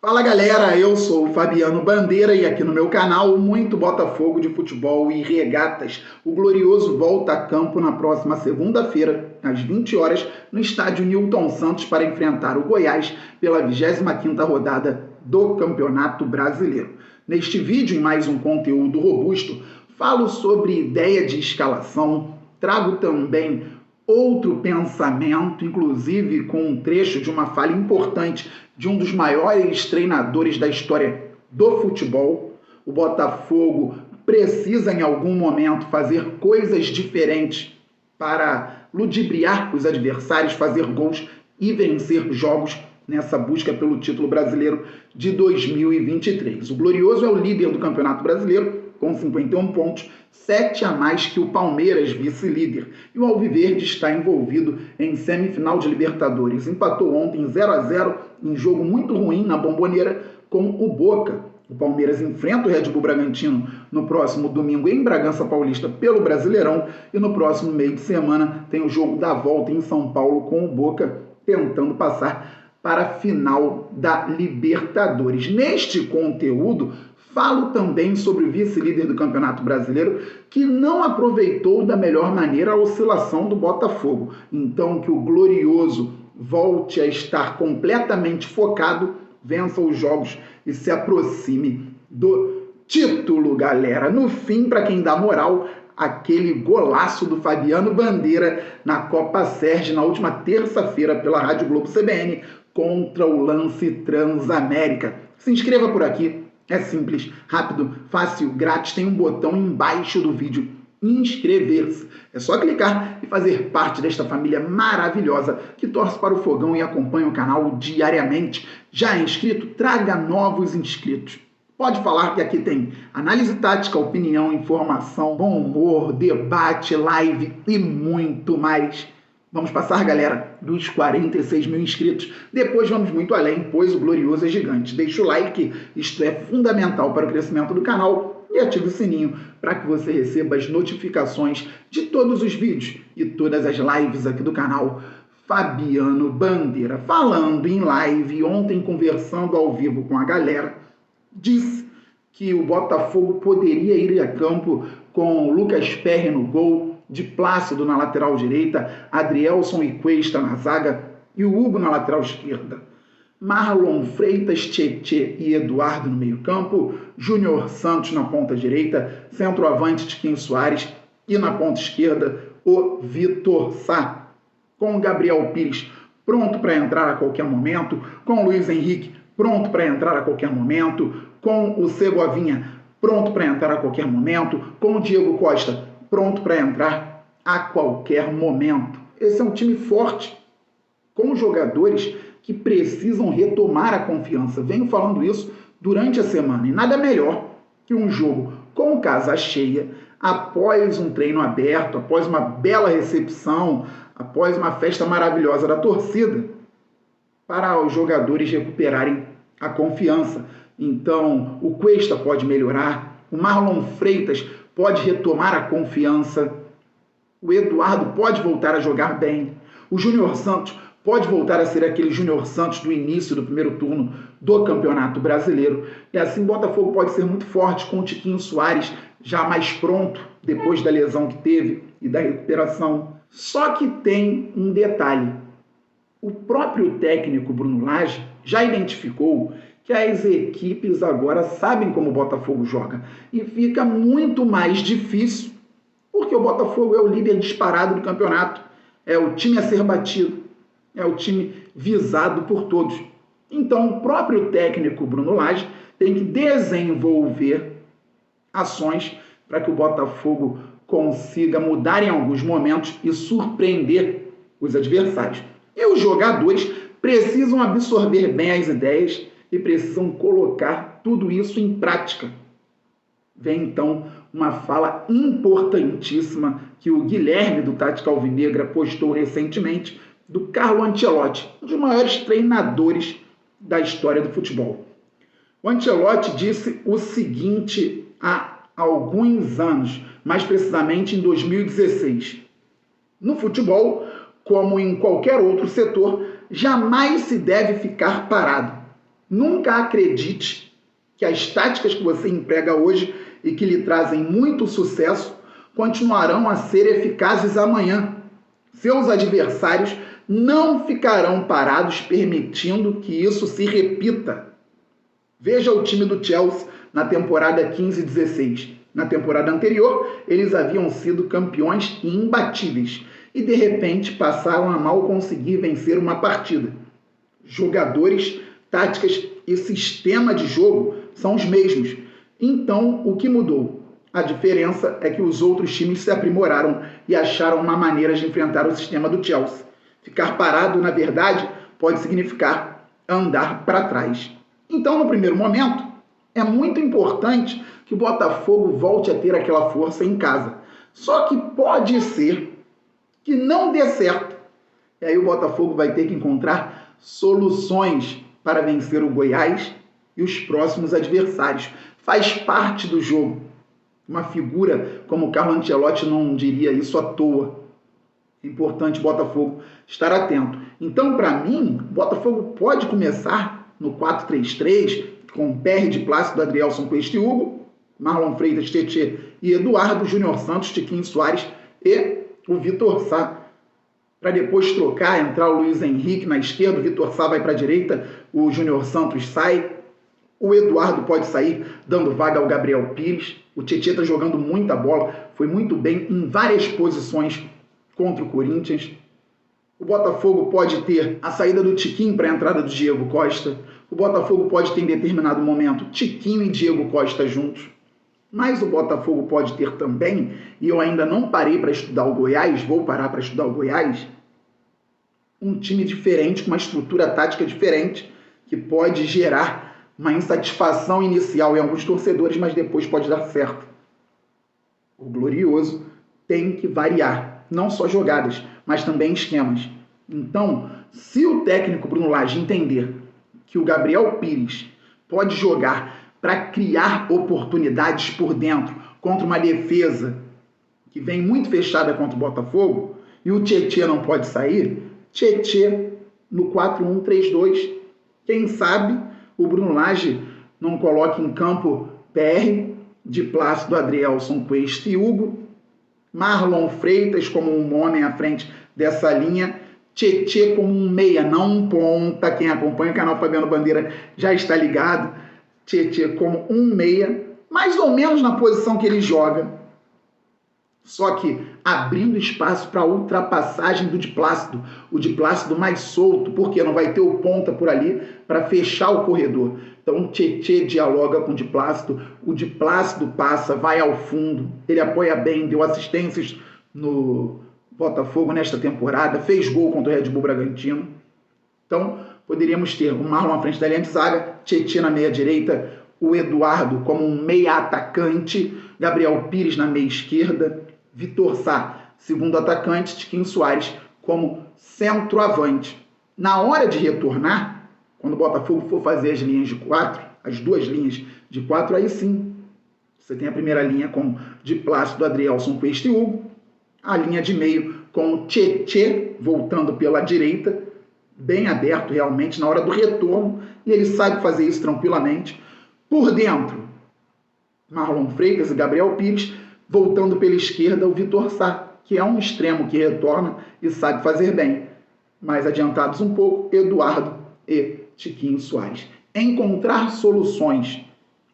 Fala galera, eu sou o Fabiano Bandeira e aqui no meu canal muito Botafogo de futebol e regatas. O Glorioso volta a campo na próxima segunda-feira, às 20 horas, no estádio Newton Santos para enfrentar o Goiás pela 25ª rodada do Campeonato Brasileiro. Neste vídeo, em mais um conteúdo robusto, falo sobre ideia de escalação, trago também outro pensamento, inclusive com um trecho de uma fala importante de um dos maiores treinadores da história do futebol. O Botafogo precisa em algum momento fazer coisas diferentes para ludibriar os adversários, fazer gols e vencer jogos nessa busca pelo título brasileiro de 2023. O Glorioso é o líder do Campeonato Brasileiro, com 51 pontos, 7 a mais que o Palmeiras, vice-líder. E o Alviverde está envolvido em semifinal de Libertadores. Empatou ontem 0-0 em jogo muito ruim na Bombonera com o Boca. O Palmeiras enfrenta o Red Bull Bragantino no próximo domingo em Bragança Paulista pelo Brasileirão. E no próximo meio de semana tem o jogo da volta em São Paulo com o Boca, tentando passar para a final da Libertadores. Neste conteúdo, falo também sobre o vice-líder do Campeonato Brasileiro que não aproveitou da melhor maneira a oscilação do Botafogo. Então, que o Glorioso volte a estar completamente focado, vença os jogos e se aproxime do título, galera. No fim, para quem dá moral, aquele golaço do Fabiano Bandeira na Copa Sérgio na última terça-feira pela Rádio Globo CBN contra o Lance Transamérica. Se inscreva por aqui. É simples, rápido, fácil, grátis. Tem um botão embaixo do vídeo, inscrever-se. É só clicar e fazer parte desta família maravilhosa que torce para o Fogão e acompanha o canal diariamente. Já é inscrito? Traga novos inscritos. Pode falar que aqui tem análise tática, opinião, informação, bom humor, debate, live e muito mais. Vamos passar, galera, dos 46 mil inscritos. Depois vamos muito além, pois o Glorioso é gigante. Deixa o like, isto é fundamental para o crescimento do canal. E ative o sininho para que você receba as notificações de todos os vídeos e todas as lives aqui do canal Fabiano Bandeira. Falando em live, ontem conversando ao vivo com a galera, disse que o Botafogo poderia ir a campo com Lucas Perry no gol, de Plácido na lateral direita, Adrielson e Cuesta na zaga e o Hugo na lateral esquerda. Marlon Freitas, Tietê e Eduardo no meio campo, Júnior Santos na ponta direita, centroavante Tiquinho Soares e na ponta esquerda o Vitor Sá, com Gabriel Pires pronto para entrar a qualquer momento, com Luiz Henrique pronto para entrar a qualquer momento, com o Segovinha pronto para entrar a qualquer momento, com o Diego Costa pronto para entrar a qualquer momento. Esse é um time forte, com jogadores que precisam retomar a confiança. Venho falando isso durante a semana. E nada melhor que um jogo com casa cheia, após um treino aberto, após uma bela recepção, após uma festa maravilhosa da torcida, para os jogadores recuperarem a confiança. Então, o Cuesta pode melhorar, o Marlon Freitas pode retomar a confiança, o Eduardo pode voltar a jogar bem, o Júnior Santos pode voltar a ser aquele Júnior Santos do início do primeiro turno do Campeonato Brasileiro. E assim o Botafogo pode ser muito forte com o Tiquinho Soares já mais pronto depois da lesão que teve e da recuperação. Só que tem um detalhe. O próprio técnico Bruno Lage já identificou que as equipes agora sabem como o Botafogo joga. E fica muito mais difícil, porque o Botafogo é o líder disparado do campeonato. É o time a ser batido. É o time visado por todos. Então, o próprio técnico Bruno Lage tem que desenvolver ações para que o Botafogo consiga mudar em alguns momentos e surpreender os adversários. E os jogadores precisam absorver bem as ideias e precisam colocar tudo isso em prática. Vem então uma fala importantíssima que o Guilherme do Tática Alvinegra postou recentemente do Carlo Ancelotti, um dos maiores treinadores da história do futebol. O Ancelotti disse o seguinte há alguns anos, mais precisamente em 2016. No futebol, como em qualquer outro setor, jamais se deve ficar parado. Nunca acredite que as táticas que você emprega hoje e que lhe trazem muito sucesso continuarão a ser eficazes amanhã. Seus adversários não ficarão parados permitindo que isso se repita. Veja o time do Chelsea na temporada 15-16. Na temporada anterior, eles haviam sido campeões e imbatíveis e de repente passaram a mal conseguir vencer uma partida. Jogadores, táticas e sistema de jogo são os mesmos. Então, o que mudou? A diferença é que os outros times se aprimoraram e acharam uma maneira de enfrentar o sistema do Chelsea. Ficar parado, na verdade, pode significar andar para trás. Então, no primeiro momento, é muito importante que o Botafogo volte a ter aquela força em casa. Só que pode ser que não dê certo. E aí o Botafogo vai ter que encontrar soluções para vencer o Goiás e os próximos adversários. Faz parte do jogo. Uma figura como o Carlo Ancelotti não diria isso à toa. É importante o Botafogo estar atento. Então, para mim, o Botafogo pode começar no 4-3-3, com PR de Plácido, Adrielson, Cuesta e Hugo, Marlon Freitas, Tietê e Eduardo, Júnior Santos, Tiquinho Soares e o Vitor Sá. Para depois trocar, entrar o Luiz Henrique na esquerda, o Vitor Sá vai para a direita, o Júnior Santos sai, o Eduardo pode sair dando vaga ao Gabriel Pires. O Tietê está jogando muita bola, foi muito bem em várias posições contra o Corinthians. O Botafogo pode ter a saída do Tiquinho para a entrada do Diego Costa. O Botafogo pode ter em determinado momento Tiquinho e Diego Costa juntos. Mas o Botafogo pode ter também, e eu ainda não parei para estudar o Goiás, vou parar para estudar o Goiás, um time diferente, com uma estrutura tática diferente, que pode gerar uma insatisfação inicial em alguns torcedores, mas depois pode dar certo. O Glorioso tem que variar, não só jogadas, mas também esquemas. Então, se o técnico Bruno Lage entender que o Gabriel Pires pode jogar para criar oportunidades por dentro contra uma defesa que vem muito fechada contra o Botafogo, e o Tietê não pode sair, Tietê no 4-1-3-2. Quem sabe o Bruno Lage não coloca em campo PR de Plácido, Adrielson, Cuesta e Hugo, Marlon Freitas como um homem à frente dessa linha, Tietê como um meia, não um ponta. Quem acompanha o canal Fabiano Bandeira já está ligado. Tietê como um meia, mais ou menos na posição que ele joga, só que abrindo espaço para a ultrapassagem do de Plácido, o de Plácido mais solto, porque não vai ter o ponta por ali para fechar o corredor. Então o Tietê dialoga com o de Plácido, o de Plácido passa, vai ao fundo, ele apoia bem, deu assistências no Botafogo nesta temporada, fez gol contra o Red Bull Bragantino. Então poderíamos ter o Marlon à frente da linha de zaga, Tietê na meia direita, o Eduardo como um meia atacante, Gabriel Pires na meia esquerda, Vitor Sá, segundo atacante, Tiquinho Soares como centroavante. Na hora de retornar, quando o Botafogo for fazer as linhas de 4, as duas linhas de 4, aí sim, você tem a primeira linha com de Plácido, Adrielson, Cuesta e Hugo, a linha de meio com o Tietê voltando pela direita, bem aberto realmente na hora do retorno, e ele sabe fazer isso tranquilamente. Por dentro, Marlon Freitas e Gabriel Pires, voltando pela esquerda, o Vitor Sá, que é um extremo que retorna e sabe fazer bem. Mais adiantados um pouco, Eduardo e Tiquinho Soares. Encontrar soluções.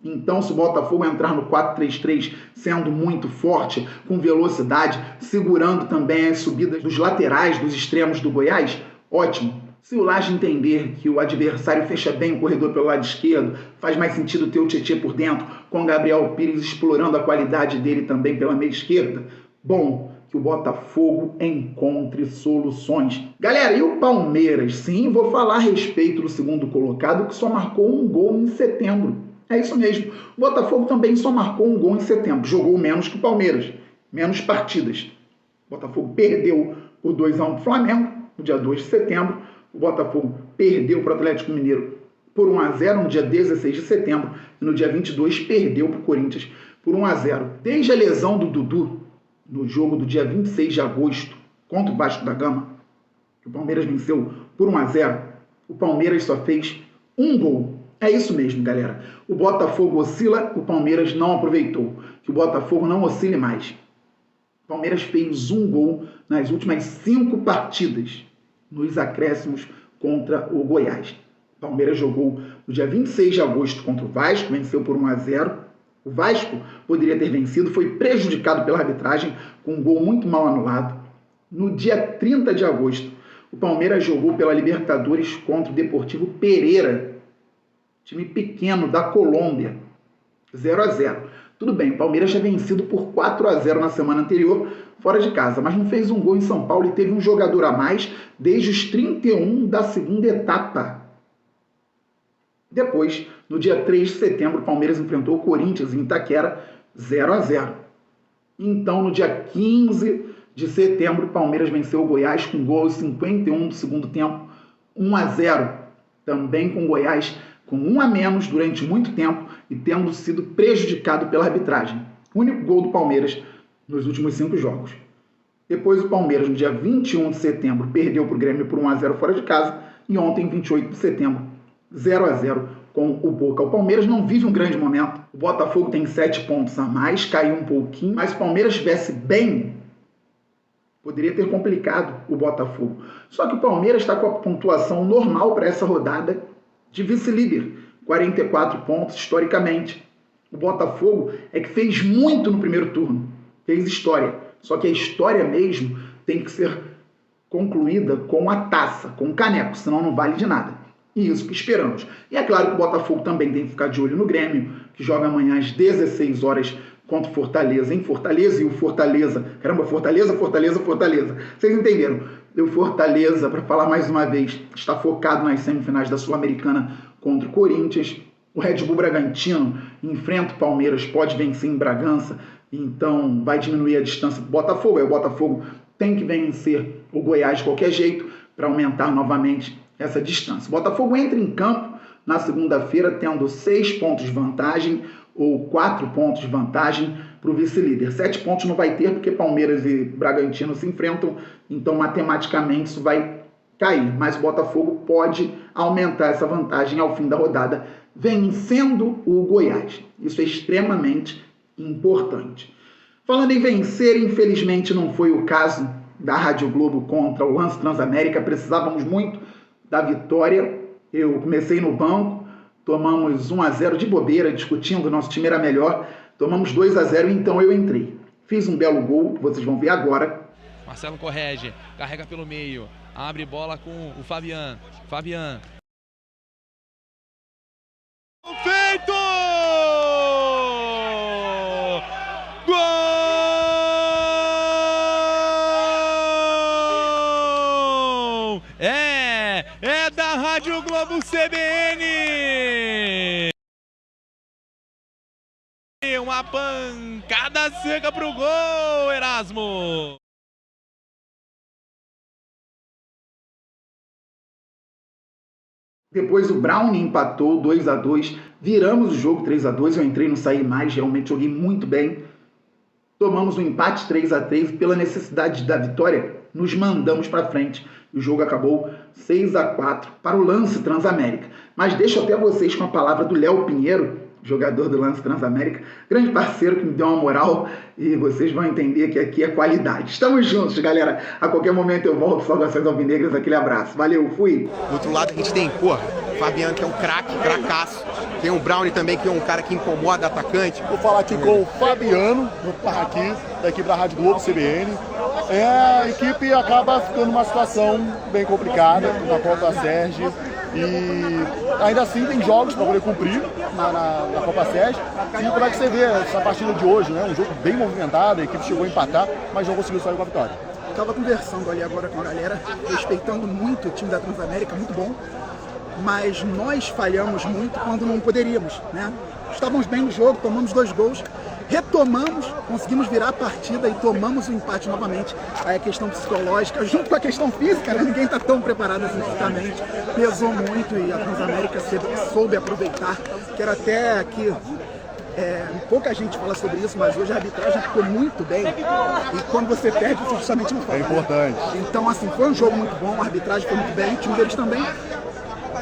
Então, se o Botafogo entrar no 4-3-3 sendo muito forte, com velocidade, segurando também as subidas dos laterais, dos extremos do Goiás, ótimo. Se o Lage entender que o adversário fecha bem o corredor pelo lado esquerdo, faz mais sentido ter o Tietê por dentro, com o Gabriel Pires explorando a qualidade dele também pela meia esquerda, bom, que o Botafogo encontre soluções. Galera, e o Palmeiras? Sim, vou falar a respeito do segundo colocado, que só marcou um gol em setembro. É isso mesmo, o Botafogo também só marcou um gol em setembro, jogou menos que o Palmeiras, menos partidas. O Botafogo perdeu por 2-1 para o Flamengo, no dia 2 de setembro, o Botafogo perdeu para o Atlético Mineiro por 1-0 no dia 16 de setembro e no dia 22 perdeu para o Corinthians por 1-0. Desde a lesão do Dudu no jogo do dia 26 de agosto contra o Vasco da Gama, que o Palmeiras venceu por 1-0, o Palmeiras só fez um gol É isso mesmo, galera. O Botafogo oscila, o Palmeiras não aproveitou. Que o Botafogo não oscile mais. O Palmeiras fez um gol nas últimas 5 partidas, nos acréscimos contra o Goiás. O Palmeiras jogou no dia 26 de agosto contra o Vasco, venceu por 1-0. O Vasco poderia ter vencido, foi prejudicado pela arbitragem com um gol muito mal anulado. No dia 30 de agosto, o Palmeiras jogou pela Libertadores contra o Deportivo Pereira, time pequeno da Colômbia, 0-0. Tudo bem, o Palmeiras tinha vencido por 4-0 na semana anterior, fora de casa, mas não fez um gol em São Paulo e teve um jogador a mais desde os 31 da segunda etapa. Depois, no dia 3 de setembro, o Palmeiras enfrentou o Corinthians em Itaquera, 0-0. Então, no dia 15 de setembro, o Palmeiras venceu o Goiás com gol aos 51 do segundo tempo, 1-0. Também com o Goiás com 1 a menos durante muito tempo e tendo sido prejudicado pela arbitragem. O único gol do Palmeiras nos últimos 5 jogos. Depois, o Palmeiras, no dia 21 de setembro, perdeu para o Grêmio por 1-0 fora de casa e ontem, 28 de setembro, 0-0 com o Boca. O Palmeiras não vive um grande momento. O Botafogo tem 7 pontos a mais, caiu um pouquinho, mas se o Palmeiras estivesse bem, poderia ter complicado o Botafogo. Só que o Palmeiras está com a pontuação normal para essa rodada de vice-líder, 44 pontos historicamente. O Botafogo é que fez muito no primeiro turno, fez história. Só que a história mesmo tem que ser concluída com a taça, com o caneco, senão não vale de nada. E isso que esperamos. E é claro que o Botafogo também tem que ficar de olho no Grêmio, que joga amanhã às 16 horas contra o Fortaleza, em Fortaleza, e o Fortaleza, caramba, Fortaleza. Vocês entenderam? O Fortaleza, para falar mais uma vez, está focado nas semifinais da Sul-Americana contra o Corinthians. O Red Bull Bragantino enfrenta o Palmeiras, pode vencer em Bragança, então vai diminuir a distância do Botafogo. Aí o Botafogo tem que vencer o Goiás de qualquer jeito para aumentar novamente essa distância. O Botafogo entra em campo na segunda-feira tendo 6 pontos de vantagem ou 4 pontos de vantagem para o vice-líder. 7 pontos não vai ter porque Palmeiras e Bragantino se enfrentam, então matematicamente isso vai cair. Mas o Botafogo pode aumentar essa vantagem ao fim da rodada, vencendo o Goiás. Isso é extremamente importante. Falando em vencer, infelizmente não foi o caso da Rádio Globo contra o Lance Transamérica. Precisávamos muito da vitória. Eu comecei no banco, tomamos 1-0 de bobeira, discutindo, nosso time era melhor. Tomamos 2-0, então eu entrei. Fiz um belo gol, que vocês vão ver agora. Marcelo corrige, carrega pelo meio, abre bola com o Fabian. Feito! Gol! É da Rádio Globo CBN! Uma pancada seca pro gol, Erasmo! Depois o Brownie empatou 2-2, viramos o jogo 3-2, eu entrei, não saí mais, realmente joguei muito bem. Tomamos um empate 3-3 pela necessidade da vitória, nos mandamos para frente. O jogo acabou 6-4 para o Lance Transamérica. Mas deixo até vocês com a palavra do Léo Pinheiro, jogador do Lance Transamérica, grande parceiro que me deu uma moral e vocês vão entender que aqui é qualidade. Estamos juntos, galera. A qualquer momento eu volto. Saudações alvinegras, aquele abraço. Valeu, fui. Do outro lado a gente tem, porra, o Fabiano, que é um cracaço. Tem o Brownie também, que é um cara que incomoda atacante. Vou falar aqui com o Fabiano, da equipe da Rádio Globo CBN. A equipe acaba ficando numa situação bem complicada, na Copa Sérgio. E ainda assim tem jogos para poder cumprir na Copa Sérgio. E como é que você vê essa partida de hoje, né? Um jogo bem movimentado, a equipe chegou a empatar, mas não conseguiu sair com a vitória. Estava conversando ali agora com a galera, respeitando muito o time da Transamérica, muito bom. Mas nós falhamos muito quando não poderíamos, né? Estávamos bem no jogo, tomamos 2 gols, retomamos, conseguimos virar a partida e tomamos o empate novamente. Aí a questão psicológica, junto com a questão física, né? Ninguém está tão preparado assim fisicamente, pesou muito e a Transamérica soube aproveitar. Quero até aqui, pouca gente fala sobre isso, mas hoje a arbitragem ficou muito bem e quando você perde, você justamente não fala. É importante. Então, assim, foi um jogo muito bom, a arbitragem foi muito bem, o time deles também.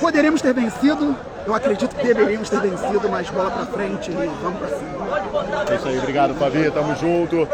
Poderíamos ter vencido, eu acredito que deveríamos ter vencido, mas bola pra frente e vamos pra cima. É isso aí, obrigado, Fabi, tamo junto.